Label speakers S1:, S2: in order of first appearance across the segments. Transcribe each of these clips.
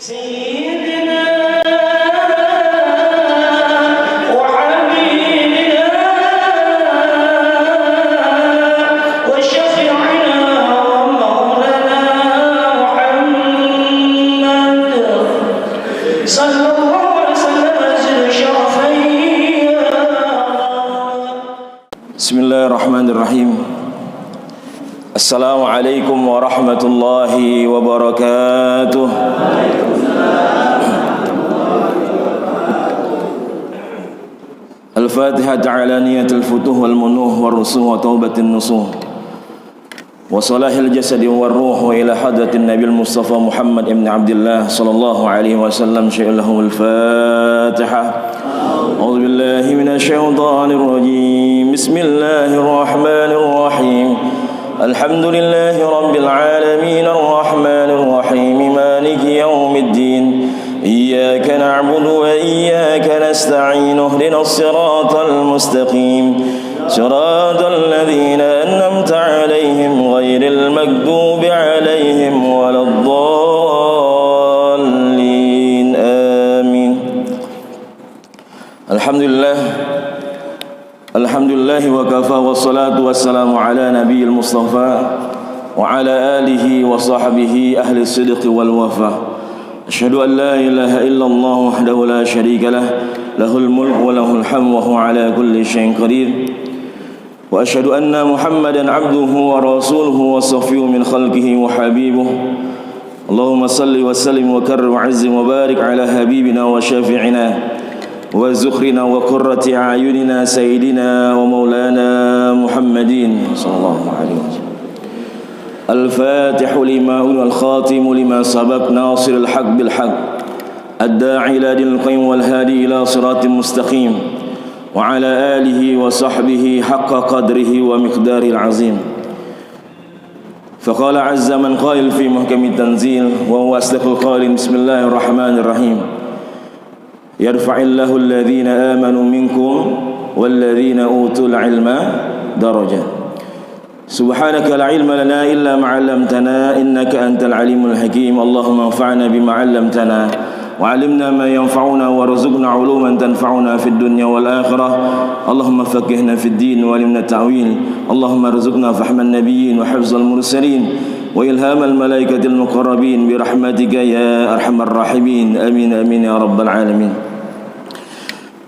S1: سيدنا وحبيبنا وشفيعنا ومولانا محمد صلى الله عليه وسلم أجل شرفين. بسم الله الرحمن الرحيم. Assalamualaikum warahmatullahi wabarakatuh. Al-Fatihah ala niyatil futuh wal munuh wal rusuh wa taubatin nusuh wa salahil jasadi wal ruh ila hadratin nabil Mustafa Muhammad ibn Abdullah sallallahu alaihi wasallam syai'ullahumul Fatihah. A'udzu billahi minasy syaithanir rajim. Bismillahirrahmanirrahim. الحمد لله رب العالمين الرحمن الرحيم مالك يوم الدين إياك نعبد وإياك نستعين اهدنا الصراط المستقيم صراط الذين أنعمت عليهم غير المغضوب عليهم ولا الضالين آمين. Alhamdulillah wa kafa wassalatu wassalamu ala nabiyil mustafa wa ala alihi wa sahbihi ahli sidqi wal wafa. Asyhadu an la ilaha illallah wahdahu la syarika lah, lahul mulk wa lahul hamd wa huwa ala kulli syai'in qadir. Wa asyhadu anna Muhammadan abduhu wa rasuluhu wa safiyyuhu min khalqihi wa habibuhu. Allahumma salli wa sallim wa karrim wa azzim wa barik ala habibina wa syafi'ina wa zukrina wa qurrati a'yunina sayyidina wa maulana Muhammadin sallallahu alaihi wasallam. Al-Fatihu lima wal khatimu lima sabaq nasirul haq bil haq ad-da'i ila dinil qayyim wal hadi ila siratin mustaqim wa ala alihi wa sahbihi haqqa qadrihi wa miqdaril azim. Faqala azza man qail fi muhkamit tanzil wa huwa asdaqul qailin. Bismillahir rahmanir rahim. Yarfa'illahu alladhina amanu minkum walladhina utul ilma darajat. Subhanaka la ilma lana illa ma 'allamtana innaka antal alimul hakim. Allahumma anfa'na bima 'allamtana wa 'allimna ma yanfa'una warzuqna 'uluman tanfa'una fid dunya wal akhirah. Allahumma faqihna fid din wa 'allimna ta'wil. Allahumma arzuqna fahman nabiyyin wa hifzal mursalin wa ilhamal malaikatil muqarrabin bi rahmatika ya arhamar rahimin. Amin amin ya rabbal alamin.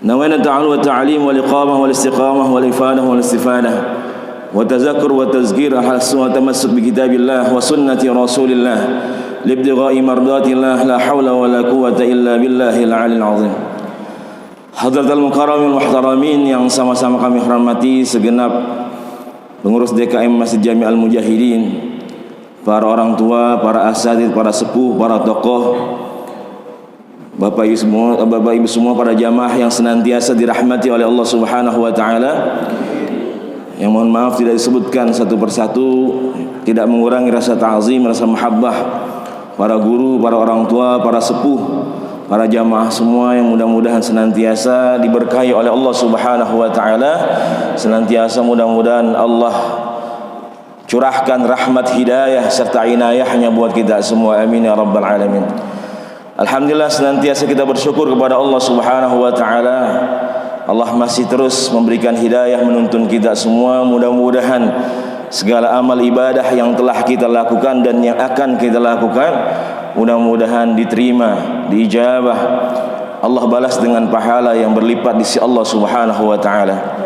S1: Nawaitu ta'allum wa ta'lim wal iqamah wal istiqamah wal ifadah wal istifadah wa tazakkur wa tazkir ahsan wa tamassuk bi kitabillah wa sunnati rasulillah libtigha'i mardatillah la hawla wa la quwwata illa billahil 'aliyyil 'azim. Hadratul mukarramin muhtaramin yang sama-sama kami hormati, segenap pengurus DKM Masjid Jami' Al-Mujahidin, para orang tua, para asatidz, para sepuh, para tokoh, Bapak Ibu semua, para jamaah yang senantiasa dirahmati oleh Allah Subhanahu wa taala. Yang mohon maaf tidak disebutkan satu persatu, tidak mengurangi rasa ta'zim, rasa mahabbah para guru, para orang tua, para sepuh, para jamaah semua yang mudah-mudahan senantiasa diberkahi oleh Allah Subhanahu wa taala. Senantiasa mudah-mudahan Allah curahkan rahmat hidayah serta inayahnya buat kita semua. Amin ya rabbal alamin. Alhamdulillah, senantiasa kita bersyukur kepada Allah Subhanahu wa taala. Allah masih terus memberikan hidayah menuntun kita semua. Mudah-mudahan segala amal ibadah yang telah kita lakukan dan yang akan kita lakukan mudah-mudahan diterima, diijabah. Allah balas dengan pahala yang berlipat di sisi Allah Subhanahu wa taala.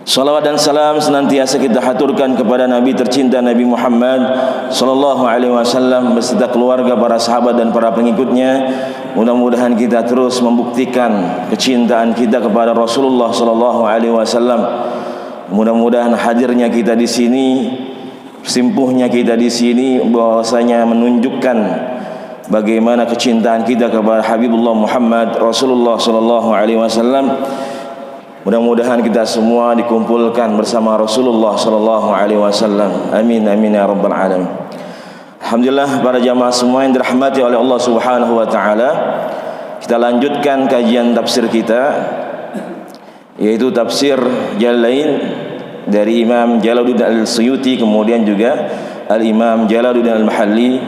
S1: Salawat dan salam senantiasa kita haturkan kepada Nabi tercinta Nabi Muhammad sallallahu alaihi wasallam beserta keluarga, para sahabat dan para pengikutnya. Mudah-mudahan kita terus membuktikan kecintaan kita kepada Rasulullah sallallahu alaihi wasallam. Mudah-mudahan hadirnya kita di sini, simpuhnya kita di sini bahwasanya menunjukkan bagaimana kecintaan kita kepada Habibullah Muhammad Rasulullah sallallahu alaihi wasallam. Mudah-mudahan kita semua dikumpulkan bersama Rasulullah sallallahu alaihi wasallam. Amin amin ya rabbal alamin. Alhamdulillah, para jamaah semua yang dirahmati oleh Allah Subhanahu wa taala. Kita lanjutkan kajian tafsir kita, yaitu tafsir Jalalain dari Imam Jalaluddin Al-Suyuti, kemudian juga Al-Imam Jalaluddin Al-Mahalli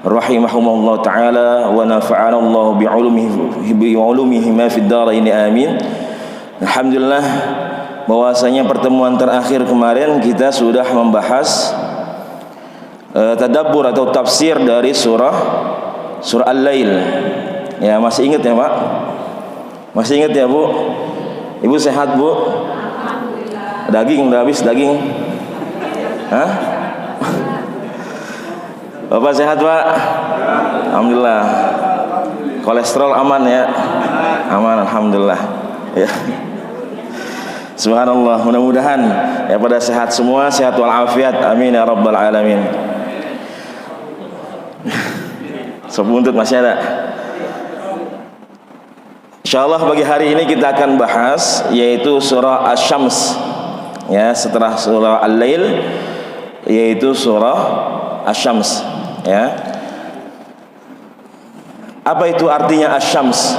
S1: rahimahumullah taala wa nafa'ana Allah bi'ulumihi ma fid dharain amin. Alhamdulillah, bahwasanya pertemuan terakhir kemarin kita sudah membahas tadabbur atau tafsir dari surah Al-Lail. Ya, masih ingat ya, Pak? Masih ingat ya, Bu? Ibu sehat, Bu? Daging udah habis daging? Hah? Bapak sehat, Pak? Alhamdulillah. Kolesterol aman ya? Aman, alhamdulillah. Ya. Subhanallah, mudah-mudahan ya pada sehat semua, sehat walafiat. Amin ya rabbal alamin. Sop buntut masih ada. Insyaallah pagi hari ini kita akan bahas yaitu surah Asy-Syams. Ya, setelah surah Al-Lail yaitu surah Asy-Syams, ya. Apa itu artinya Asy-Syams?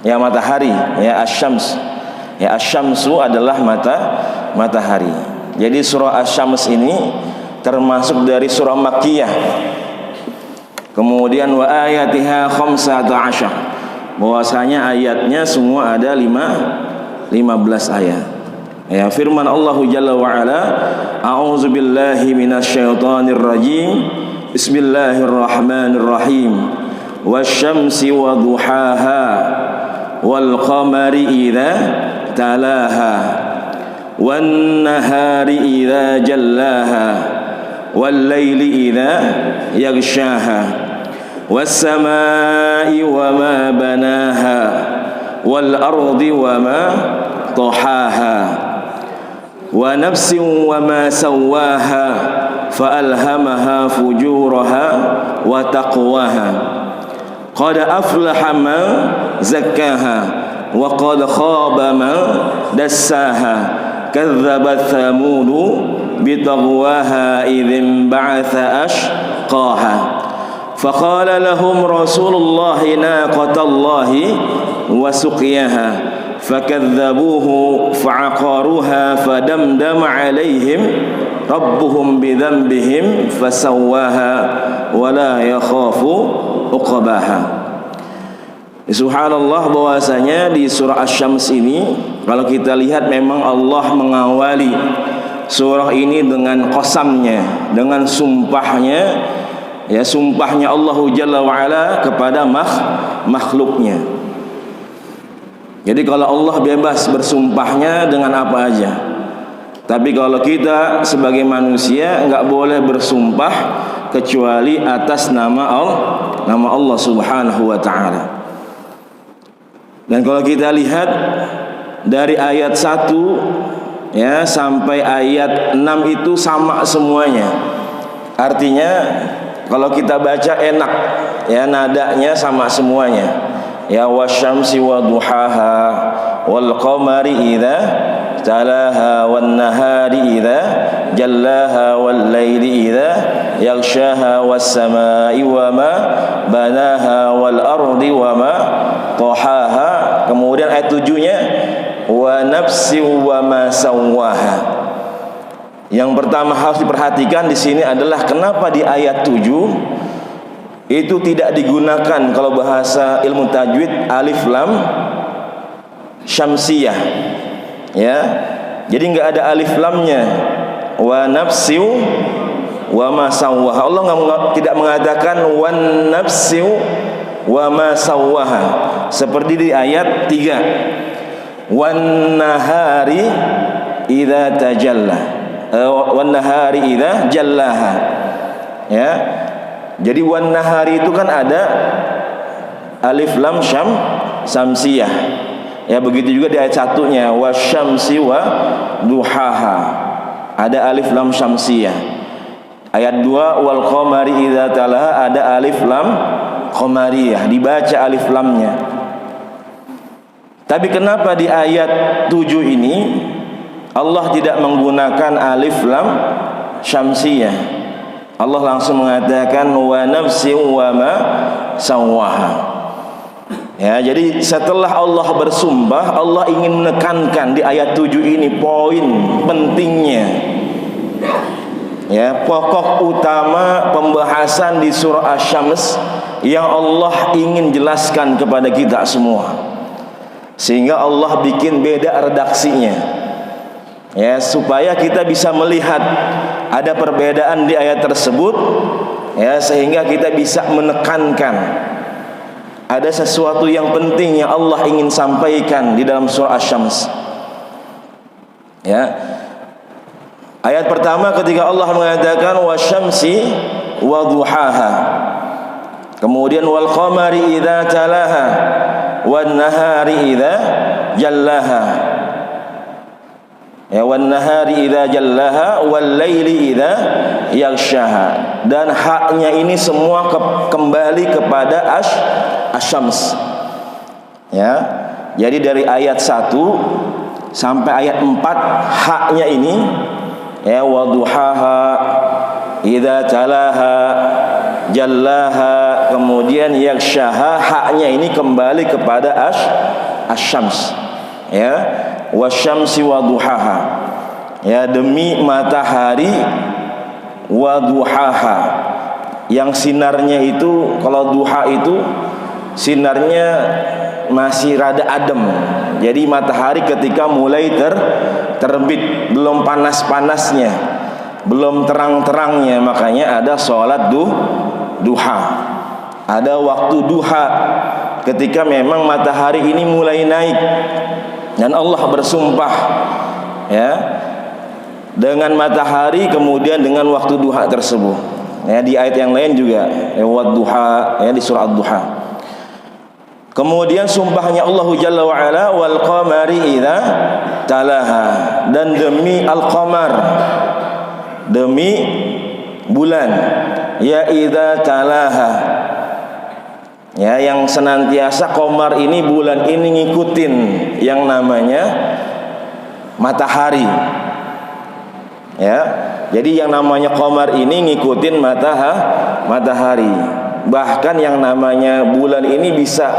S1: Ya, matahari, ya, Asy-Syams. Ya, Asy-Syamsu adalah matahari. Jadi surah Asy-Syams ini termasuk dari surah Makkiyah. Kemudian wa ayatiha 15, bahwasanya ayatnya semua ada 15 ayat. Ya, firman Allah Jalla wa Ala, a'udzu billahi minasyaitonir rajim. Bismillahirrahmanirrahim. Wasyamsi wa duhaha wal qamari idza talaha wan nahari idza jallaha wal laili idza yaghshaha was samai wa ma banaha wal ardi wa ma tahaha wa nafsin wa ma sawwaha fa alhamaha fujuraha wa taqwaha qad aflaha man zakkaha wa qad khaba man dassaha kadzabat thamud bitagwaha idzin ba'atha ashqaha faqala lahum rasulullahi naqatallahi wa suqiyaha fakadzabuhu fa'aqaruha fadamdama 'alaihim rabbuhum bidzambihim fasawwaha wa la yakhafu uqbaha. Subhanallah, bahwasanya di surah Asy-Syams ini kalau kita lihat memang Allah mengawali surah ini dengan qasamnya, dengan sumpahnya, ya, sumpahnya Allah Jalla wa Ala kepada makhluknya. Jadi kalau Allah bebas bersumpahnya dengan apa aja. Tapi kalau kita sebagai manusia enggak boleh bersumpah kecuali atas nama Allah Subhanahu wa taala. Dan kalau kita lihat dari ayat 1 ya sampai ayat 6 itu sama semuanya. Artinya kalau kita baca enak, ya, nadanya sama semuanya. Ya, wasyamsi wa duhaha wal qamari idza talaha wan nahari idza jallaha wal laili idza yaghshaha was samai wa ma banaha wal ardi wa ma tahaha. Kemudian ayat 7-nya wa nafsi wa ma sawwaha. Yang pertama harus diperhatikan di sini adalah kenapa di ayat 7 itu tidak digunakan kalau bahasa ilmu tajwid alif lam syamsiyah, ya. Jadi enggak ada alif lamnya. Wa nafsi wa ma sawwaha. Allah tidak mengatakan wan nafsi wa ma sawwaha seperti di ayat 3. Wan nahari idza tajalla. Wan nahari idza jallaha. Ya. Jadi wan nahari itu kan ada alif lam syamsiyah. Ya, begitu juga di ayat 1-nya wasyamsi wa duhaha. Ada alif lam syamsiyah. Ayat 2 wal qamari idza talaha ada alif lam qamariyah, dibaca alif lamnya. Tapi kenapa di ayat 7 ini Allah tidak menggunakan alif lam syamsiyah? Allah langsung mengatakan wa nafsi wa ma sawwaha. Ya, jadi setelah Allah bersumpah, Allah ingin menekankan di ayat 7 ini poin pentingnya. Ya, pokok utama pembahasan di surah Asy-Syams yang Allah ingin jelaskan kepada kita semua, sehingga Allah bikin beda redaksinya, ya, supaya kita bisa melihat ada perbedaan di ayat tersebut, ya, sehingga kita bisa menekankan ada sesuatu yang penting yang Allah ingin sampaikan di dalam surah Asy-Syams. Ya, ayat pertama ketika Allah mengatakan wasyamsi wa duhaha, kemudian wal qamari idza talaha wan nahari idza jallaha, ya, wan nahari idza jallaha wal laili idza yaghshaha. Dan haknya ini semua kembali kepada Asy-Syams. Ya, jadi dari ayat 1 sampai ayat 4 haknya ini, ya, waduhaha idza talaha jallaha, kemudian yaghshaha, haknya ini kembali kepada Asy-Syams, ya, wasyamsi waduhaha, ya, demi matahari, waduhaha, yang sinarnya itu, kalau duha itu sinarnya masih rada adem. Jadi matahari ketika mulai terbit, belum panas-panasnya, belum terang-terangnya, makanya ada sholat duha, ada waktu duha, ketika memang matahari ini mulai naik. Dan Allah bersumpah, ya, dengan matahari, kemudian dengan waktu duha tersebut, ya, di ayat yang lain juga, ya, wadduha, ya, di surah Ad-Duha. Kemudian sumpahnya Allah Jalla wa Ala wal qamari idza talaha, dan demi al-qamar, demi bulan, ya, idza talaha, ya, yang senantiasa qamar ini, bulan ini ngikutin yang namanya matahari, ya. Jadi yang namanya qamar ini ngikutin matahari. Bahkan yang namanya bulan ini bisa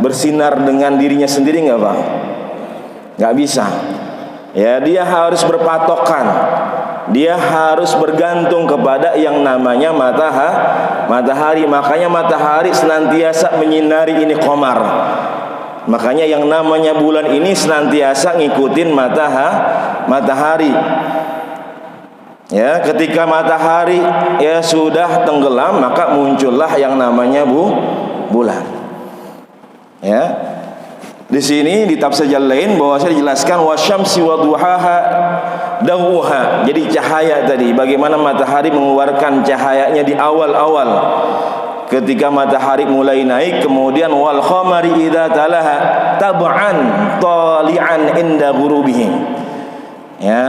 S1: bersinar dengan dirinya sendiri, nggak Pak? Nggak bisa. Ya, dia harus berpatokan, dia harus bergantung kepada yang namanya matahari. Makanya matahari senantiasa menyinari ini qamar. Makanya yang namanya bulan ini senantiasa ngikutin matahari. Ya, ketika matahari, ya, sudah tenggelam, maka muncullah yang namanya bulan. Ya, di sini di tafsir lain bahwa saya dijelaskan wasyamsi waduhaha dawuha. Jadi cahaya tadi, bagaimana matahari mengeluarkan cahayanya di awal-awal ketika matahari mulai naik, kemudian wal qamari idza talaha tab'an tali'an inda ghurubihi, ya,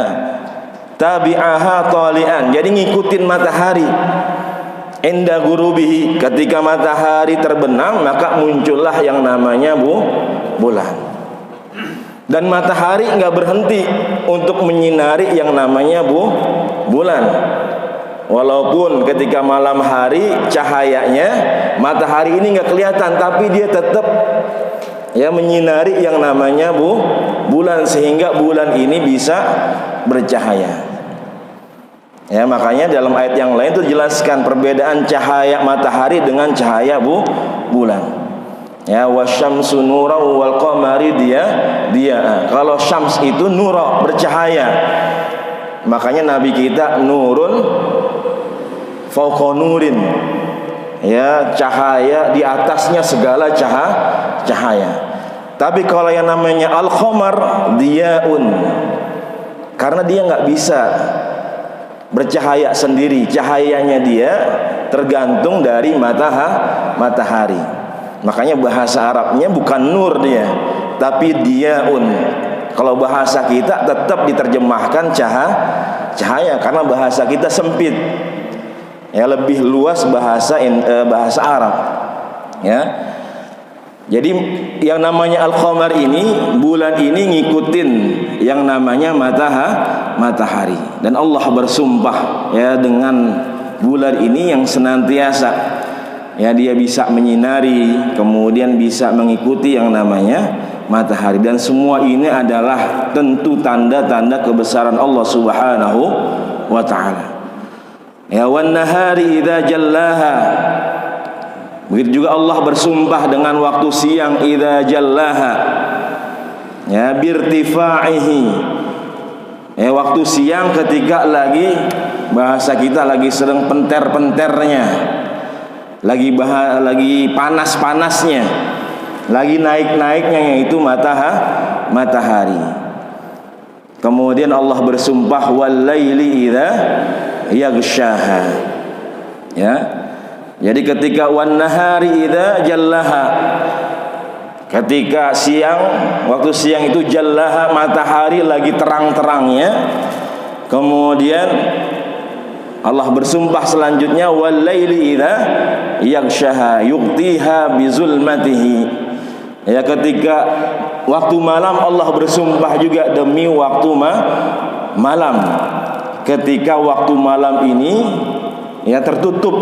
S1: tabi'aha tali'an, jadi ngikutin matahari, inda ghurubihi, ketika matahari terbenam maka muncullah yang namanya bulan. Dan matahari enggak berhenti untuk menyinari yang namanya bulan. Walaupun ketika malam hari cahayanya matahari ini enggak kelihatan, tapi dia tetap, ya, menyinari yang namanya bulan, sehingga bulan ini bisa bercahaya. Ya, makanya dalam ayat yang lain itu jelaskan perbedaan cahaya matahari dengan cahaya bulan. Ya, wasyamsu nura wal qamari dia. Kalau syams itu nura, bercahaya. Makanya nabi kita nurun fauqa nurin, ya, cahaya di atasnya segala cahaya. Tapi kalau yang namanya al-qamar diaun, karena dia nggak bisa bercahaya sendiri, cahayanya dia tergantung dari matahari. Makanya bahasa Arabnya bukan nur dia, tapi diaun. Kalau bahasa kita tetap diterjemahkan cahaya, karena bahasa kita sempit, ya, lebih luas bahasa Arab, ya. Jadi yang namanya al-qamar ini, bulan ini ngikutin yang namanya matahari. Dan Allah bersumpah, ya, dengan bulan ini yang senantiasa, ya, dia bisa menyinari, kemudian bisa mengikuti yang namanya matahari. Dan semua ini adalah tentu tanda-tanda kebesaran Allah Subhanahu wa ta'ala. Ya, wan nahari idza jallaha. Begitu juga Allah bersumpah dengan waktu siang, idza jallaha. Ya, birtifaihi. Ya, waktu siang ketika lagi, bahasa kita lagi sedang penter-penternya, lagi panas-panasnya, lagi naik-naiknya, yaitu matahari. Kemudian Allah bersumpah wal laili idza yaghshaha. Ya. Jadi ketika wan nahari idza jallaha, ketika siang, waktu siang itu jallaha, matahari lagi terang-terangnya. Kemudian Allah bersumpah selanjutnya wal laili idza yaghshaha yuqtiha bizulmatihi. Ya, ketika waktu malam Allah bersumpah juga demi waktu malam. Ketika waktu malam ini ya tertutup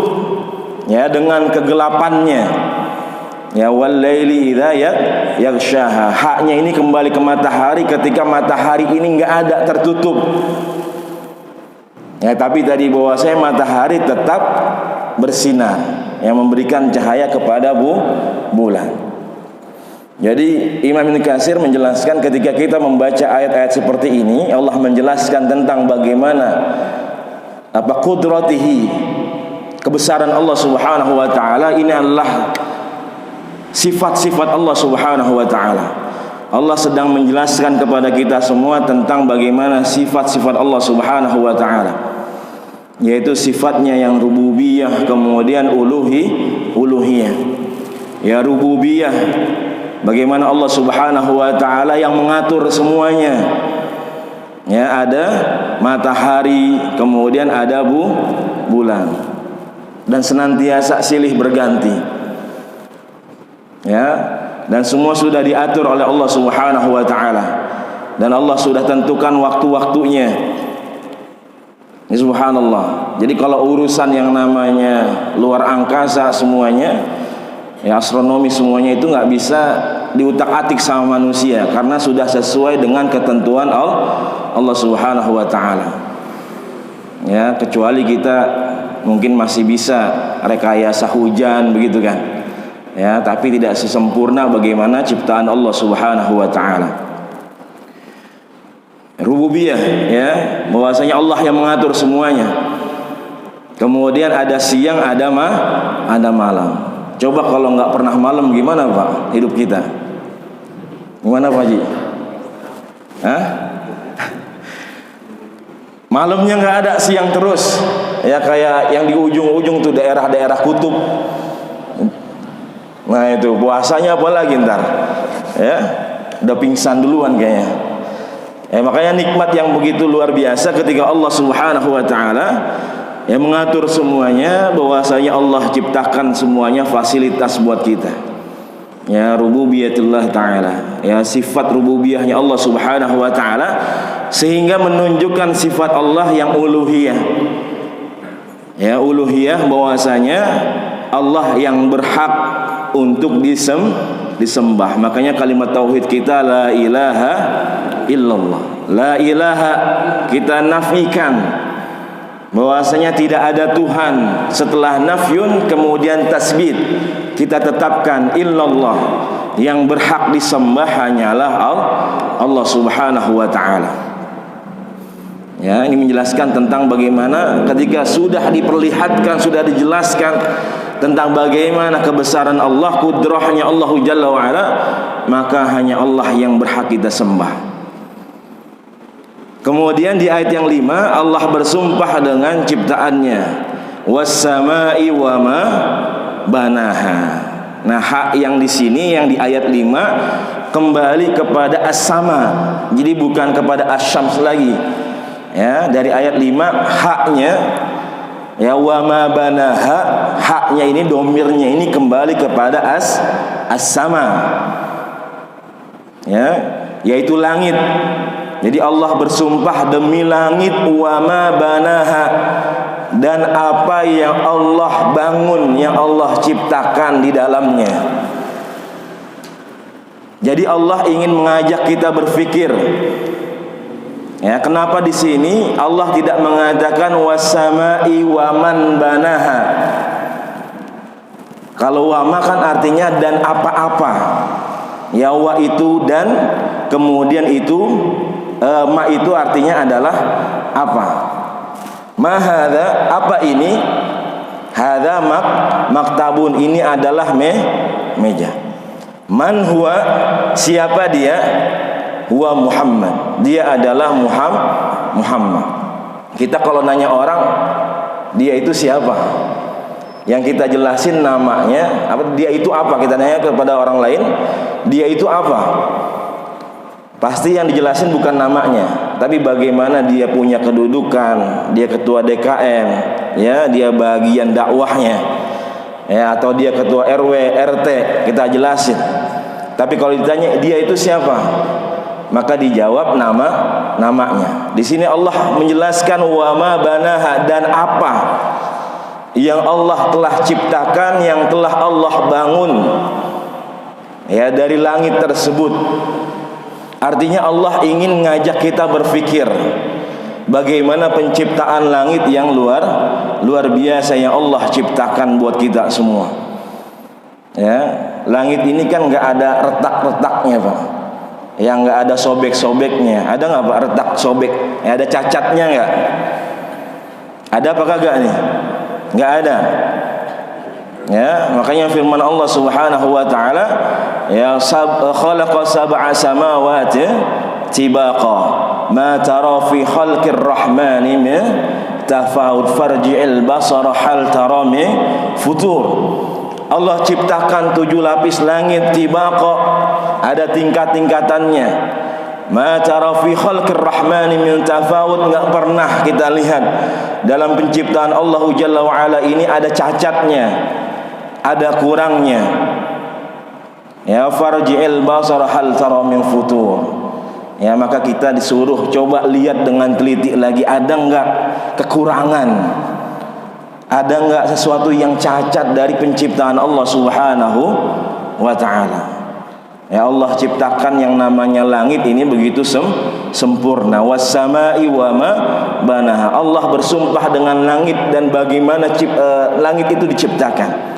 S1: ya dengan kegelapannya. Ya, wal laili idza yaghshaha. Haknya ini kembali ke matahari ketika matahari ini enggak ada, tertutup. Ya, tapi tadi bahwasanya matahari tetap bersinar, yang memberikan cahaya kepada bulan. Jadi Imam Ibnu Katsir menjelaskan ketika kita membaca ayat-ayat seperti ini, Allah menjelaskan tentang bagaimana qudratihi, kebesaran Allah Subhanahu wa taala. Ini adalah sifat-sifat Allah Subhanahu wa taala. Allah sedang menjelaskan kepada kita semua tentang bagaimana sifat-sifat Allah Subhanahu wa taala, yaitu sifatnya yang rububiyah, kemudian uluhiyah. Ya, rububiyah, bagaimana Allah Subhanahu wa taala yang mengatur semuanya. Ya, ada matahari, kemudian ada bulan, dan senantiasa silih berganti. Ya, dan semua sudah diatur oleh Allah Subhanahu wa taala, dan Allah sudah tentukan waktu-waktunya. Ini subhanallah. Jadi kalau urusan yang namanya luar angkasa semuanya, ya astronomi semuanya itu nggak bisa diutak-atik sama manusia, karena sudah sesuai dengan ketentuan Allah Subhanahu wa taala. Ya, kecuali kita mungkin masih bisa rekayasa hujan begitu kan. Ya, tapi tidak sesempurna bagaimana ciptaan Allah Subhanahu wa taala. Rububiyah, ya, bahwasanya Allah yang mengatur semuanya. Kemudian ada siang, ada malam. Coba kalau nggak pernah malam gimana Pak hidup kita? Gimana Pak Haji? Hah? Malamnya nggak ada, siang terus. Ya, kayak yang di ujung-ujung tuh daerah-daerah kutub. Nah itu puasanya apa lagi ntar? Ya, udah pingsan duluan kayaknya. Makanya nikmat yang begitu luar biasa ketika Allah Subhanahu wa taala yang mengatur semuanya, bahwasanya Allah ciptakan semuanya fasilitas buat kita. Ya, rububiyatullah taala, ya sifat rububiyahnya Allah Subhanahu wa taala, sehingga menunjukkan sifat Allah yang uluhiyah. Ya, uluhiyah, bahwasanya Allah yang berhak untuk disembah. Makanya kalimat tauhid kita la ilaha illallah. La ilaha, kita nafikan bahwasanya tidak ada Tuhan. Setelah nafyun kemudian tasbit, kita tetapkan illallah, yang berhak disembah hanyalah Allah Subhanahu wa taala. Ya, ini menjelaskan tentang bagaimana ketika sudah diperlihatkan, sudah dijelaskan tentang bagaimana kebesaran Allah, kudrahnya Allah Jalla wa Ala, maka hanya Allah yang berhak kita sembah. Kemudian di ayat yang 5 Allah bersumpah dengan ciptaannya, was-samai wa ma banaha. Nah, hak yang di sini yang di ayat 5 kembali kepada as-sama. Jadi bukan kepada asy-syams lagi. Ya, dari ayat 5 haknya ya wa ma banaha, haknya ini domirnya ini kembali kepada as-sama. Ya, yaitu langit. Jadi Allah bersumpah demi langit, wa ma banaha, dan apa yang Allah bangun, yang Allah ciptakan di dalamnya. Jadi Allah ingin mengajak kita berpikir, Ya, kenapa di sini Allah tidak mengatakan was-sama'i wa man banaha? Kalau wama kan artinya dan apa-apa. Ya, wa itu dan, kemudian itu ma itu artinya adalah apa? Ma hadza, apa ini? Hadza maktabun, ini adalah meja. Man huwa, siapa dia? Huwa Muhammad, dia adalah Muhammad. Kita kalau nanya orang, dia itu siapa? Yang kita jelasin namanya, apa dia itu apa? Kita nanya kepada orang lain, dia itu apa? Pasti yang dijelasin bukan namanya, tapi bagaimana dia punya kedudukan, dia ketua DKM, ya, dia bagian dakwahnya, ya, atau dia ketua RW, RT, kita jelasin. Tapi kalau ditanya dia itu siapa, maka dijawab namanya. Di sini Allah menjelaskan wa ma banaha, dan apa yang Allah telah ciptakan, yang telah Allah bangun, ya, dari langit tersebut. Artinya Allah ingin ngajak kita berpikir bagaimana penciptaan langit yang luar biasa yang Allah ciptakan buat kita semua. Ya, langit ini kan nggak ada retak-retaknya, Pak. Yang nggak ada sobek-sobeknya. Ada nggak Pak retak sobek? Ya, ada cacatnya nggak? Ada apa kagak nih? Nggak ada. Ya, makanya firman Allah Subhanahu wa taala, ya, khalaqa sab'a samawati tibaqa ma tara fi khalqir rahmani min tafawut farji'il basara hal tara min futur. Allah ciptakan 7 lapis langit tibaqa, ada tingkat-tingkatannya. Ma tara fi khalqir rahmani min tafawut, enggak pernah kita lihat dalam penciptaan Allah Jalla wa Ala ini ada cacatnya, ada kurangnya. Ya, farji'il basara hal tara min futur. Ya, maka kita disuruh coba lihat dengan teliti lagi, ada enggak kekurangan, ada enggak sesuatu yang cacat dari penciptaan Allah Subhanahu wa ta'ala. Ya, Allah ciptakan yang namanya langit ini begitu sempurna. Was-sama'i wa ma banaha. Allah bersumpah dengan langit dan bagaimana langit itu diciptakan.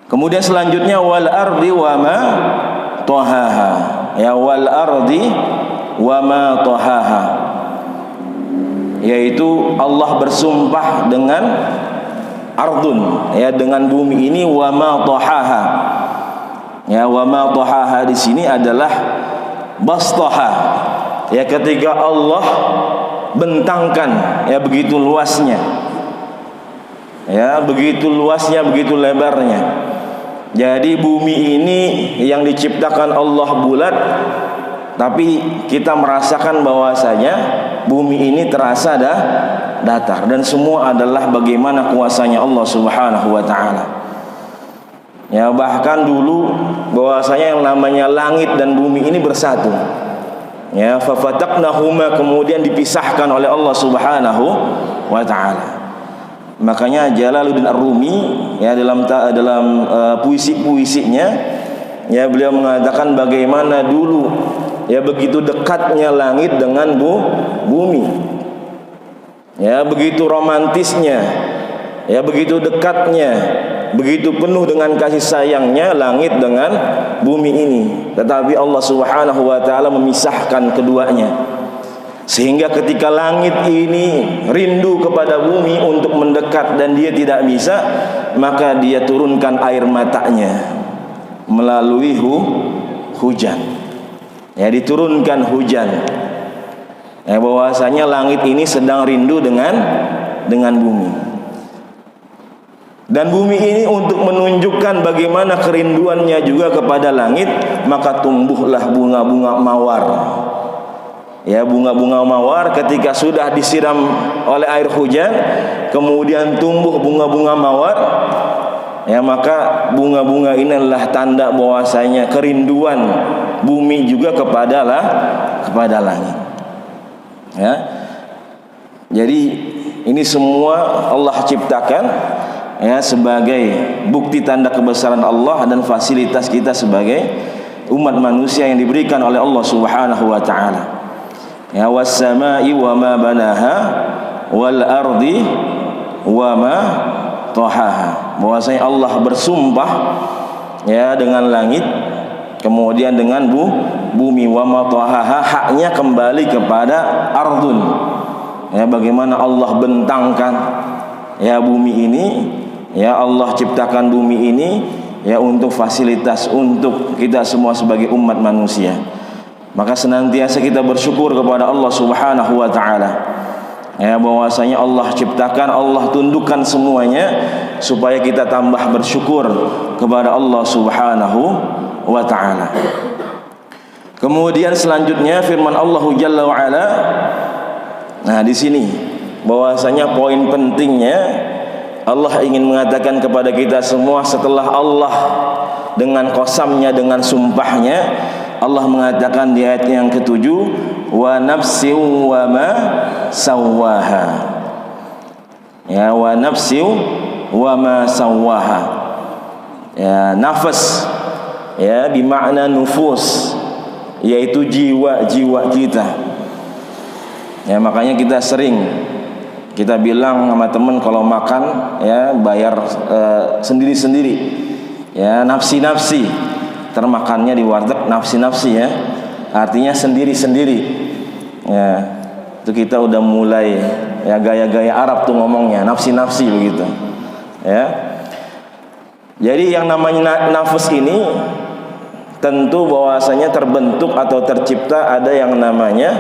S1: Kemudian selanjutnya wal ardi wa ma tahaha. Ya, wal ardi wa ma tahaha. Yaitu Allah bersumpah dengan ardun, ya, dengan bumi ini, wa ma tahaha. Ya, wa ma tahaha di sini adalah bastaha. Ya, ketika Allah bentangkan, ya, begitu luasnya. Ya, begitu luasnya, begitu lebarnya. Jadi bumi ini yang diciptakan Allah bulat, tapi kita merasakan bahwasanya bumi ini terasa datar, dan semua adalah bagaimana kuasanya Allah Subhanahu wa ta'ala. Ya, bahkan dulu bahwasanya yang namanya langit dan bumi ini bersatu. Ya, fafataqnahuma, kemudian dipisahkan oleh Allah Subhanahu wa ta'ala. Makanya Jalaluddin Ar-Rumi, ya, dalam puisi-puisinya, ya, beliau mengatakan bagaimana dulu, ya, begitu dekatnya langit dengan bumi. Ya, begitu romantisnya, ya, begitu dekatnya, begitu penuh dengan kasih sayangnya langit dengan bumi ini. Tetapi Allah Subhanahu wa ta'ala memisahkan keduanya, sehingga ketika langit ini rindu kepada bumi untuk mendekat dan dia tidak bisa, maka dia turunkan air matanya melalui hujan. Ya, diturunkan hujan. Ya, bahwasanya langit ini sedang rindu dengan bumi. Dan bumi ini untuk menunjukkan bagaimana kerinduannya juga kepada langit, maka tumbuhlah bunga-bunga mawar. Ya, bunga-bunga mawar ketika sudah disiram oleh air hujan, kemudian tumbuh bunga-bunga mawar, ya, maka bunga-bunga ini adalah tanda bahwasanya kerinduan bumi juga kepada langit. Ya. Jadi ini semua Allah ciptakan, ya, sebagai bukti tanda kebesaran Allah dan fasilitas kita sebagai umat manusia yang diberikan oleh Allah Subhanahu wa ta'ala. Ya, was samai wa ma banaha wal ardi wa ma tahaha. Bahwasanya Allah bersumpah ya dengan langit, kemudian dengan bumi, wa ma tahaha, haknya kembali kepada ardun. Ya, bagaimana Allah bentangkan ya bumi ini, ya Allah ciptakan bumi ini ya untuk fasilitas untuk kita semua sebagai umat manusia. Maka senantiasa kita bersyukur kepada Allah Subhanahu wa taala. Ya, bahwasanya Allah ciptakan, Allah tundukkan semuanya supaya kita tambah bersyukur kepada Allah Subhanahu wa taala. Kemudian selanjutnya firman Allah Jalla wa ala. Nah, di sini bahwasanya poin pentingnya Allah ingin mengatakan kepada kita semua setelah Allah dengan qasamnya, dengan sumpahnya, Allah mengatakan di ayat yang ke-7, wa nafsin wa ma sawwaha. Ya, wa nafsin wa ma sawwaha. Ya, nafas ya bermakna nufus, yaitu jiwa-jiwa kita. Ya, makanya kita sering kita bilang sama teman kalau makan ya bayar sendiri-sendiri. Ya, nafsi-nafsi. Termakannya di warteg nafsi-nafsi ya. Artinya sendiri-sendiri. Ya, itu kita udah mulai ya gaya-gaya Arab tuh ngomongnya, nafsi-nafsi begitu. Ya. Jadi yang namanya nafas ini tentu bahwasanya terbentuk atau tercipta ada yang namanya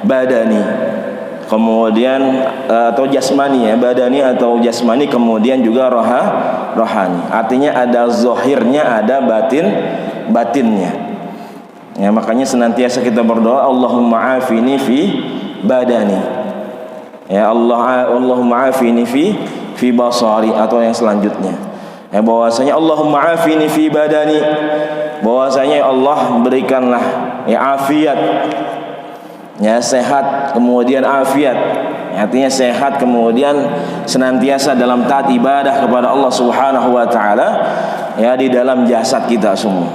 S1: badani. Kemudian atau jasmani ya, badani atau jasmani, kemudian juga rohani. Artinya ada zahirnya, ada batinnya. Ya, makanya senantiasa kita berdoa, Allahumma afini fi badani. Ya, Allahumma afini fi basari, atau yang selanjutnya. Ya, bahwasanya Allahumma afini fi badani, bahwasanya Allah berikanlah ya afiat. Ya, sehat kemudian afiat, artinya sehat kemudian senantiasa dalam taat ibadah kepada Allah Subhanahu wa taala ya di dalam jasad kita semua.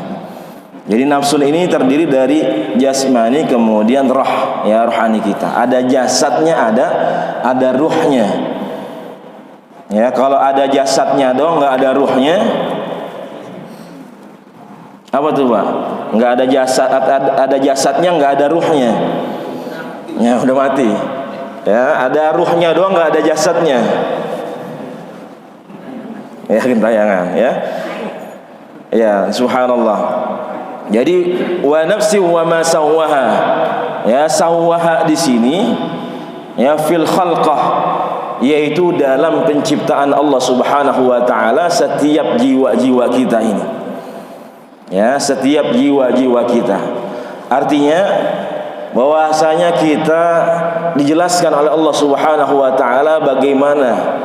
S1: Jadi nafsu ini terdiri dari jasmani kemudian roh, ya rohani kita. Ada jasadnya, ada ruhnya. Ya, kalau ada jasadnya dong nggak ada ruhnya, apa tuh Pak? Nggak ada jasad, ada jasadnya nggak ada ruhnya. Ya, udah mati. Ya, ada ruhnya doang, nggak ada jasadnya. Ya, gentayangan ya. Ya, subhanallah. Jadi wa nafsi wa ma sawwaha. Ya, sawwaha di sini ya fil khalqah, yaitu dalam penciptaan Allah Subhanahu wa taala setiap jiwa-jiwa kita ini. Ya, setiap jiwa-jiwa kita. Artinya bahwasanya kita dijelaskan oleh Allah Subhanahu wa taala bagaimana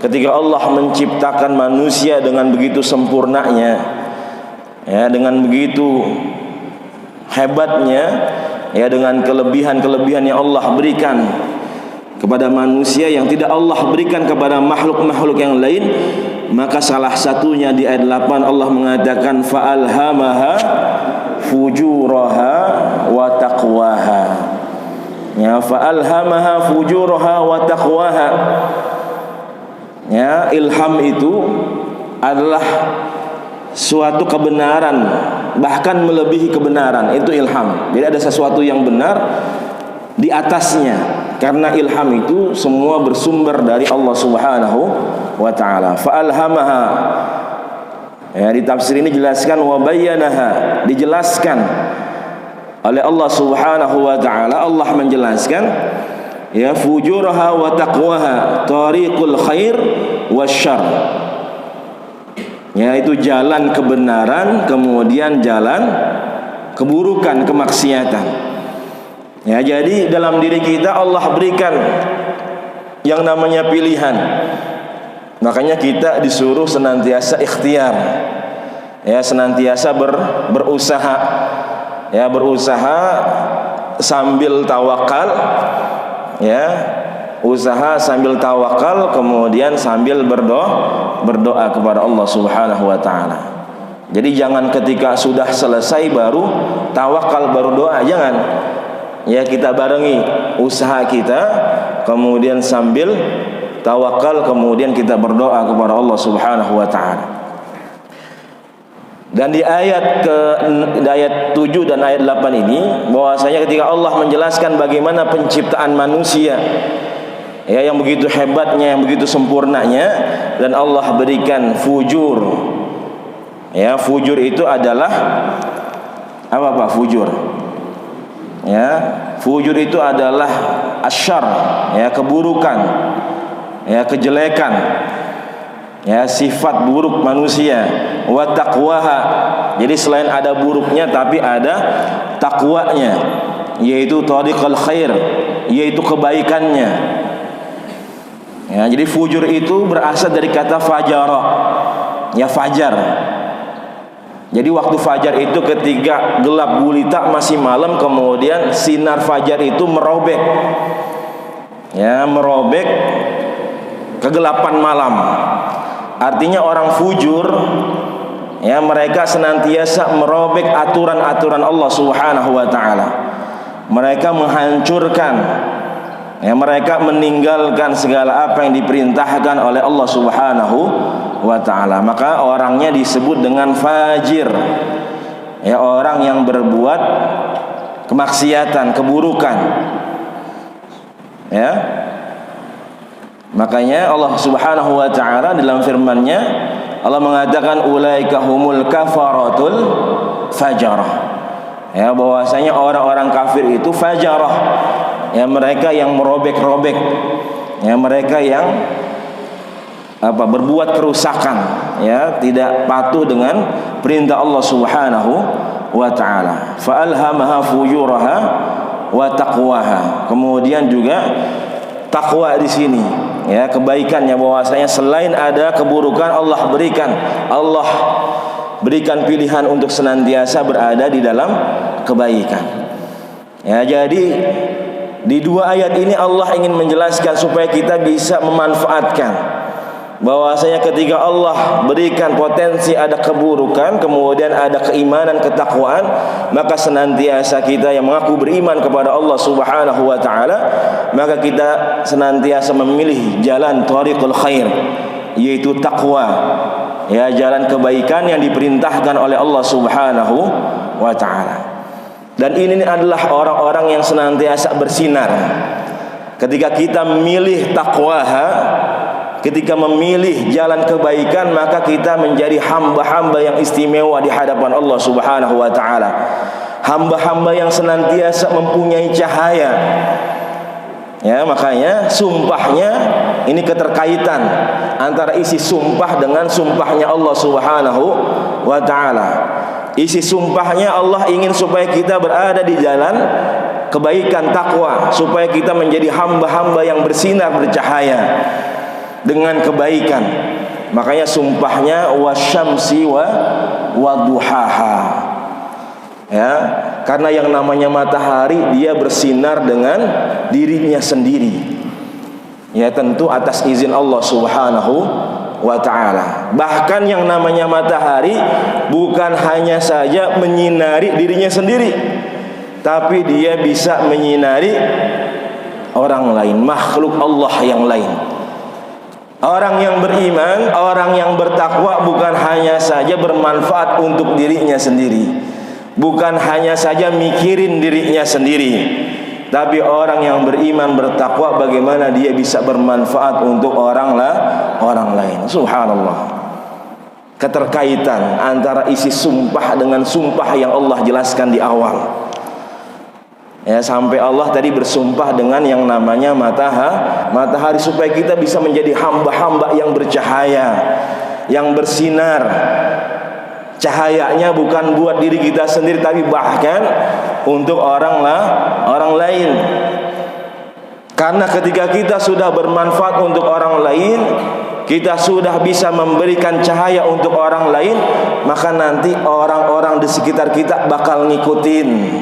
S1: ketika Allah menciptakan manusia dengan begitu sempurnanya, ya dengan begitu hebatnya, ya dengan kelebihan-kelebihan yang Allah berikan kepada manusia yang tidak Allah berikan kepada makhluk-makhluk yang lain. Maka salah satunya di ayat 8 Allah mengatakan fa'alhamaha fujuraha wa taqwaha. Ya, fa'alhamaha fujuraha wa taqwaha. Ya, ilham itu adalah suatu kebenaran, bahkan melebihi kebenaran, itu ilham. Jadi ada sesuatu yang benar di atasnya, karena ilham itu semua bersumber dari Allah Subhanahu wa taala. Fa'alhamaha, ya, di tafsir ini jelaskan wa bayyanaha, dijelaskan oleh Allah Subhanahu wa taala. Allah menjelaskan ya fujuraha wa taqwaha, tariqul khair wasyarr, yaitu jalan kebenaran kemudian jalan keburukan, kemaksiatan. Ya, jadi dalam diri kita Allah berikan yang namanya pilihan. Makanya kita disuruh senantiasa ikhtiar. Ya, senantiasa berusaha. Ya, berusaha sambil tawakal. Ya, usaha sambil tawakal kemudian sambil berdoa kepada Allah Subhanahu wa taala. Jadi jangan ketika sudah selesai baru tawakal baru doa, jangan. ya kita barengi usaha kita, kemudian sambil tawakal, kemudian kita berdoa kepada Allah Subhanahu wa taala. Dan di ayat 7 dan ayat 8 ini bahwasanya ketika Allah menjelaskan bagaimana penciptaan manusia, ya, yang begitu hebatnya, yang begitu sempurnanya, dan Allah berikan fujur. Ya, fujur itu adalah apa Pak? Fujur. Ya, fujur itu adalah asyar, ya, keburukan, ya, kejelekan, ya, sifat buruk manusia. Wa taqwaha. Jadi selain ada buruknya tapi ada takwanya, yaitu tariqal khair, yaitu kebaikannya. Ya, jadi fujur itu berasal dari kata fajara, ya, fajar. Jadi waktu fajar itu ketika gelap gulita masih malam, kemudian sinar fajar itu merobek, ya, merobek kegelapan malam. Artinya orang fujur, ya, mereka senantiasa merobek aturan-aturan Allah Subhanahu wa taala. Mereka menghancurkan, ya, mereka meninggalkan segala apa yang diperintahkan oleh Allah Subhanahu wa ta'ala. Maka orangnya disebut dengan fajir, ya, orang yang berbuat kemaksiatan, keburukan, ya. Makanya Allah Subhanahu wa ta'ala dalam firman-Nya, Allah mengatakan ulaika humul kafaratul fajarah, ya, bahwasanya orang-orang kafir itu fajarah, ya, mereka yang merobek-robek, ya, mereka yang berbuat kerusakan, ya, tidak patuh dengan perintah Allah Subhanahu wa taala. Fa alhamaha fujuraha wa taqwaha. Kemudian juga takwa di sini, ya, kebaikannya, bahwasanya selain ada keburukan, Allah berikan pilihan untuk senantiasa berada di dalam kebaikan. Ya, jadi di dua ayat ini Allah ingin menjelaskan supaya kita bisa memanfaatkan bahwasanya ketika Allah berikan potensi ada keburukan, kemudian ada keimanan, ketakwaan, maka senantiasa kita yang mengaku beriman kepada Allah Subhanahu wa taala, maka kita senantiasa memilih jalan thariqul khair, yaitu takwa, ya, jalan kebaikan yang diperintahkan oleh Allah Subhanahu wa taala. Dan ini adalah orang-orang yang senantiasa bersinar. Ketika kita memilih takwaha, ketika memilih jalan kebaikan, maka kita menjadi hamba-hamba yang istimewa di hadapan Allah Subhanahu wa taala. Hamba-hamba yang senantiasa mempunyai cahaya. Ya, makanya sumpahnya ini keterkaitan antara isi sumpah dengan sumpahnya Allah Subhanahu wa taala. Isi sumpahnya Allah ingin supaya kita berada di jalan kebaikan, takwa, supaya kita menjadi hamba-hamba yang bersinar, bercahaya dengan kebaikan. Makanya sumpahnya wasyamsi wa duhaha, ya, karena yang namanya matahari dia bersinar dengan dirinya sendiri, ya, tentu atas izin Allah Subhanahu wa ta'ala. Bahkan yang namanya matahari bukan hanya saja menyinari dirinya sendiri, tapi dia bisa menyinari orang lain, makhluk Allah yang lain. Orang yang beriman, orang yang bertakwa bukan hanya saja bermanfaat untuk dirinya sendiri, bukan hanya saja mikirin dirinya sendiri, tapi orang yang beriman, bertakwa, bagaimana dia bisa bermanfaat untuk orang lain. Subhanallah, keterkaitan antara isi sumpah dengan sumpah yang Allah jelaskan di awal. Ya, sampai Allah tadi bersumpah dengan yang namanya matahari supaya kita bisa menjadi hamba-hamba yang bercahaya, yang bersinar. Cahayanya bukan buat diri kita sendiri, tapi bahkan untuk orang lain. Karena ketika kita sudah bermanfaat untuk orang lain, kita sudah bisa memberikan cahaya untuk orang lain, maka nanti orang-orang di sekitar kita bakal ngikutin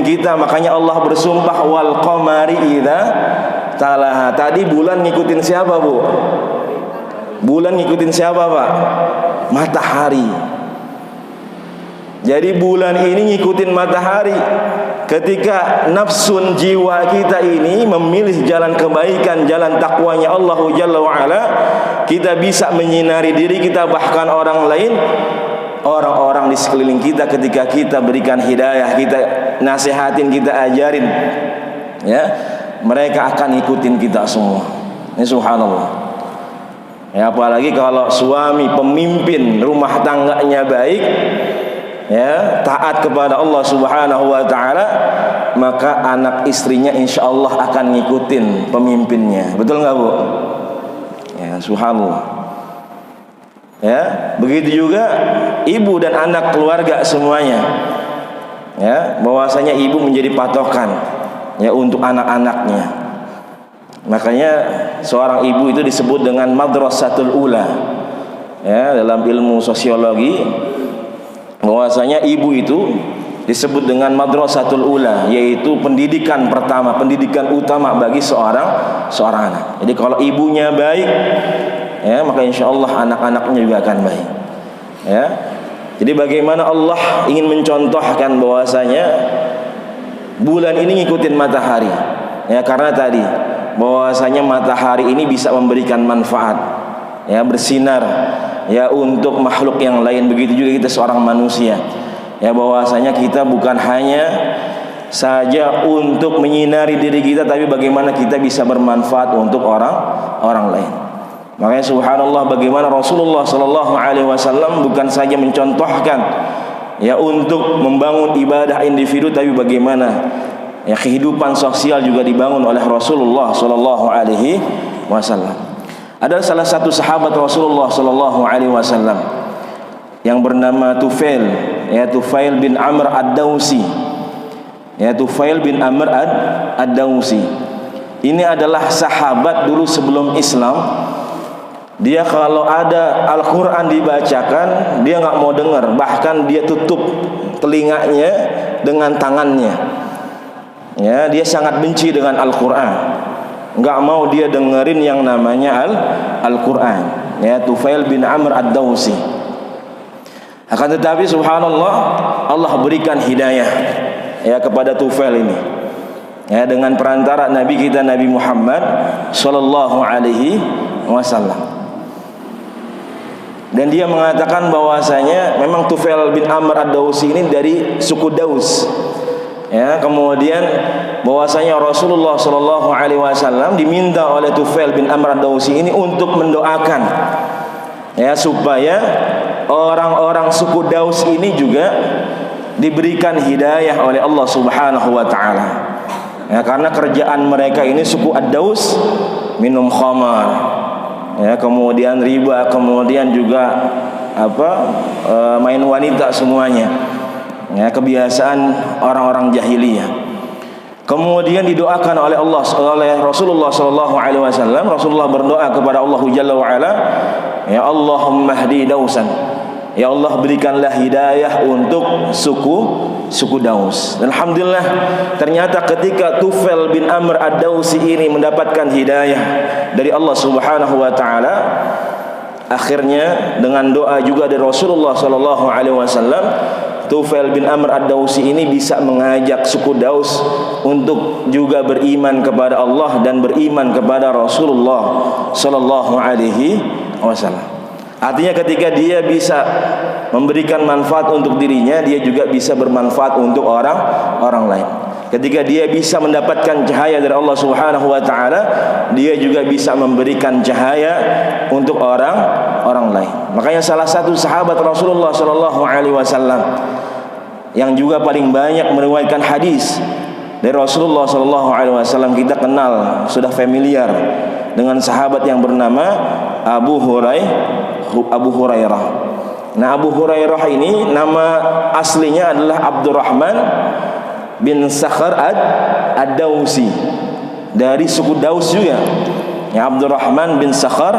S1: kita. Makanya Allah bersumpah wal qamari idza talaha. Tadi bulan ngikutin siapa, Bu? Bulan ngikutin siapa, Pak? Matahari. Jadi bulan ini ngikutin matahari. Ketika nafsun jiwa kita ini memilih jalan kebaikan, jalan takwanya Allah Jalla wa'ala, kita bisa menyinari diri kita, bahkan orang lain, orang-orang di sekeliling kita, ketika kita berikan hidayah, kita nasihatin, kita ajarin, ya, mereka akan ikutin kita semua. Ini subhanallah. Ya, apalagi kalau suami pemimpin rumah tangganya baik, ya, taat kepada Allah Subhanahu wa taala, maka anak istrinya insya Allah akan ngikutin pemimpinnya. Betul nggak, Bu? Ya, subhanallah. Ya, begitu juga ibu dan anak keluarga semuanya. Ya, bahwasanya ibu menjadi patokan, ya, untuk anak-anaknya. Makanya seorang ibu itu disebut dengan madrasatul ula. Ya, dalam ilmu sosiologi, bahwasanya ibu itu disebut dengan madrasatul ula, yaitu pendidikan pertama, pendidikan utama bagi seorang anak. Jadi kalau ibunya baik, ya, maka insya Allah anak-anaknya juga akan baik. Ya, jadi bagaimana Allah ingin mencontohkan bahwasanya bulan ini ngikutin matahari, ya, karena tadi bahwasanya matahari ini bisa memberikan manfaat, ya, bersinar, ya, untuk makhluk yang lain. Begitu juga kita seorang manusia, ya, bahwasanya kita bukan hanya saja untuk menyinari diri kita, tapi bagaimana kita bisa bermanfaat untuk orang lain. Makanya subhanallah, bagaimana Rasulullah sallallahu alaihi wasallam bukan saja mencontohkan, ya, untuk membangun ibadah individu, tapi bagaimana, ya, kehidupan sosial juga dibangun oleh Rasulullah sallallahu alaihi wasallam. Ada salah satu sahabat Rasulullah sallallahu alaihi wasallam yang bernama Tufail, ya, Tufail bin Amr ad-Dawsi. Ya, Tufail bin Amr ad-Dawsi. Ini adalah sahabat dulu sebelum Islam. Dia kalau ada Al-Qur'an dibacakan, dia nggak mau dengar, bahkan dia tutup telinganya dengan tangannya. Ya, dia sangat benci dengan Al-Qur'an. Enggak mau dia dengerin yang namanya Al-Qur'an. Ya, Tufail bin Amr ad-Dawsi. Akan tetapi subhanallah, Allah berikan hidayah, ya, kepada Tufail ini, ya, dengan perantara Nabi kita Nabi Muhammad sallallahu alaihi wasallam. Dan dia mengatakan bahwasanya memang Tufail bin Amr ad-Dawsi ini dari suku Daus. Ya, kemudian bahwasanya Rasulullah sallallahu alaihi wasallam diminta oleh Tufail bin Amr ad-Dawsi ini untuk mendoakan, ya, supaya orang-orang suku Daus ini juga diberikan hidayah oleh Allah Subhanahu wa taala. Ya, karena kerjaan mereka ini suku ad-Daus minum khamar, ya, kemudian riba, kemudian juga main wanita semuanya. Ya, kebiasaan orang-orang jahiliyah. Kemudian didoakan oleh Rasulullah sallallahu alaihi wasallam. Rasulullah berdoa kepada Allah Jalla wa ala, ya Allahumma hdi Dausan. Ya Allah, berikanlah hidayah untuk suku Daus. Dan alhamdulillah, ternyata ketika Tufail bin Amr ad-Dawsi ini mendapatkan hidayah dari Allah Subhanahu wa taala, akhirnya dengan doa juga dari Rasulullah sallallahu alaihi wasallam, Tufail bin Amr ad-Dawsi ini bisa mengajak suku Daus untuk juga beriman kepada Allah dan beriman kepada Rasulullah sallallahu alaihi wasallam. Artinya ketika dia bisa memberikan manfaat untuk dirinya, dia juga bisa bermanfaat untuk orang lain. Ketika dia bisa mendapatkan cahaya dari Allah Subhanahu wa taala, dia juga bisa memberikan cahaya untuk orang lain. Makanya salah satu sahabat Rasulullah sallallahu alaihi wasallam yang juga paling banyak meriwayatkan hadis dari Rasulullah sallallahu alaihi wasallam, kita kenal, sudah familiar dengan sahabat yang bernama Abu Hurairah. Nah, Abu Hurairah ini nama aslinya adalah Abdurrahman bin Sakhar ad-Dawsi, dari suku Daus juga. Ya, Abdurrahman bin Sakhar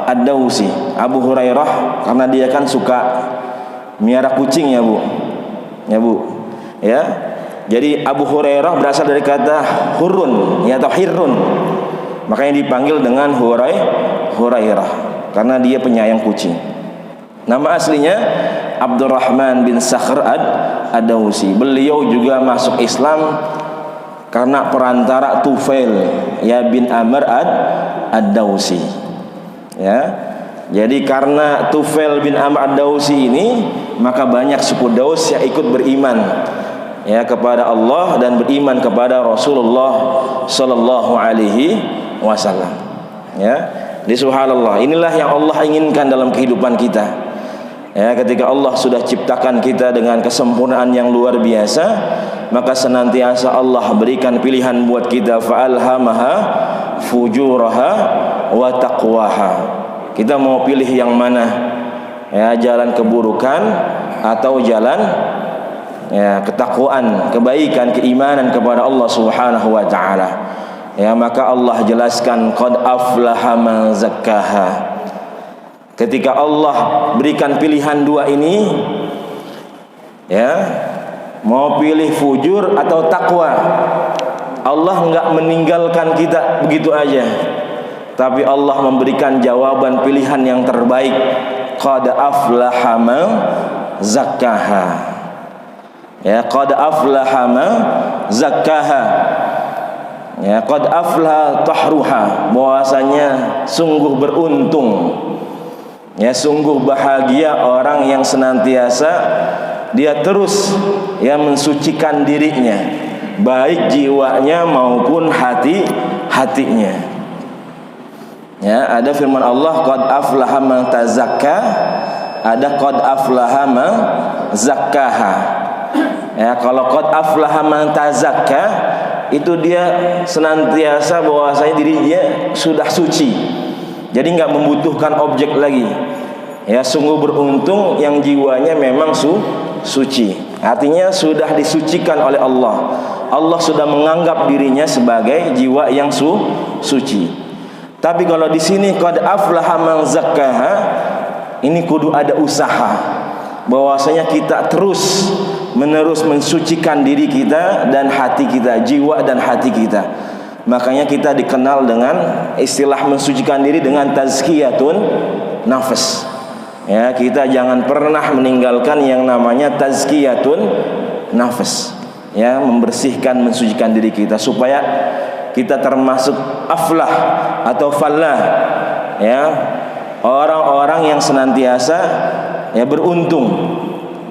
S1: ad-Dawsi. Abu Hurairah karena dia kan suka miara kucing, ya Bu. Ya Bu. Ya. Jadi Abu Hurairah berasal dari kata hurun, ya, atau hirrun. Makanya dipanggil dengan Hurairah karena dia penyayang kucing. Nama aslinya Abdurrahman bin Sakhr ad-Dawsi. Beliau juga masuk Islam karena perantara Tufail ya bin Amr ad-Dawsi. Ya. Jadi karena Tufail bin Amr ad-Dawsi ini, maka banyak suku Daus yang ikut beriman ya kepada Allah dan beriman kepada Rasulullah sallallahu alaihi wasallam. Ya. Jadi subhanallah, inilah yang Allah inginkan dalam kehidupan kita. Ya, ketika Allah sudah ciptakan kita dengan kesempurnaan yang luar biasa, maka senantiasa Allah berikan pilihan buat kita, fa'alhamaha fujuraha wa taqwaha. Kita mau pilih yang mana? Ya, jalan keburukan atau jalan ya ketakwaan, kebaikan, keimanan kepada Allah Subhanahu wa taala. Ya, maka Allah jelaskan qad aflaha man zakkaha. Ketika Allah berikan pilihan dua ini, ya, mau pilih fujur atau takwa, Allah enggak meninggalkan kita begitu aja, tapi Allah memberikan jawaban pilihan yang terbaik. Qad aflaha man zakkaha. Ya, qad aflaha man zakkaha. Ya, qad aflaha tahruha, bahwasanya sungguh beruntung, ya sungguh bahagia orang yang senantiasa dia terus ya mensucikan dirinya, baik jiwanya maupun hatinya. Ya, ada firman Allah qad aflaha man tazakka, ada qad aflaha man zakkaha. Ya, kalau qad aflaha man tazakka itu dia senantiasa bahwasanya dirinya sudah suci, jadi nggak membutuhkan objek lagi. Ya, sungguh beruntung yang jiwanya memang suci, artinya sudah disucikan oleh Allah. Allah sudah menganggap dirinya sebagai jiwa yang suci. Tapi kalau di sini qad aflaha man zakkaha, ini kudu ada usaha, bahwasanya kita terus menerus mensucikan diri kita dan hati kita, jiwa dan hati kita. Makanya kita dikenal dengan istilah mensucikan diri dengan tazkiyatun nafas. Ya, kita jangan pernah meninggalkan yang namanya tazkiyatun nafas. Ya, membersihkan, mensucikan diri kita supaya kita termasuk aflah atau fallah. Ya, orang-orang yang senantiasa ya beruntung.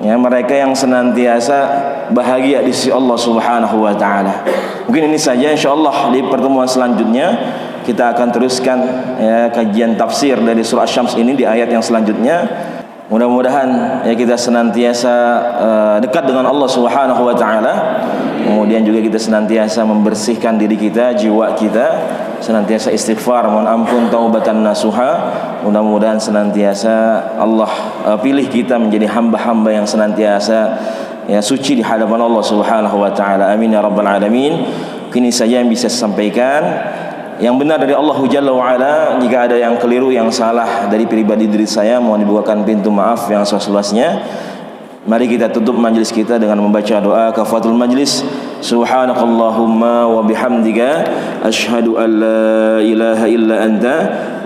S1: Ya, mereka yang senantiasa bahagia di sisi Allah Subhanahu wa taala. Mungkin ini saja, insyaallah di pertemuan selanjutnya kita akan teruskan ya kajian tafsir dari surah Asy-Syams ini di ayat yang selanjutnya. Mudah-mudahan ya kita senantiasa dekat dengan Allah Subhanahu wa taala. Kemudian juga kita senantiasa membersihkan diri kita, jiwa kita, senantiasa istighfar, mohon ampun, taubatan nasuha. Mudah-mudahan senantiasa Allah pilih kita menjadi hamba-hamba yang senantiasa ya suci di hadapan Allah Subhanahu wa taala. Amin ya rabbal alamin. Kini saja yang bisa saya sampaikan. Yang benar dari Allah Jalla wa Ala. Jika ada yang keliru, yang salah dari pribadi diri saya, mohon dibukakan pintu maaf yang seluas-luasnya. Mari kita tutup majlis kita dengan membaca doa kafaratul majlis. Subhanakallahumma wa bihamdika asyhadu an la ilaha illa anta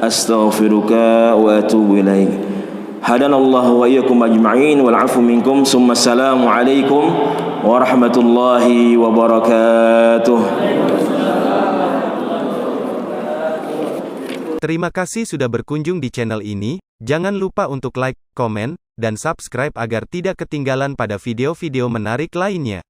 S1: astaghfiruka wa atubu ilaik. Hadanallahu wa iyyakum ajma'in wal 'afu minkum. Summa assalamu alaikum warahmatullahi wabarakatuh.
S2: Terima kasih sudah berkunjung di channel ini. Jangan lupa untuk like, komen, dan subscribe agar tidak ketinggalan pada video-video menarik lainnya.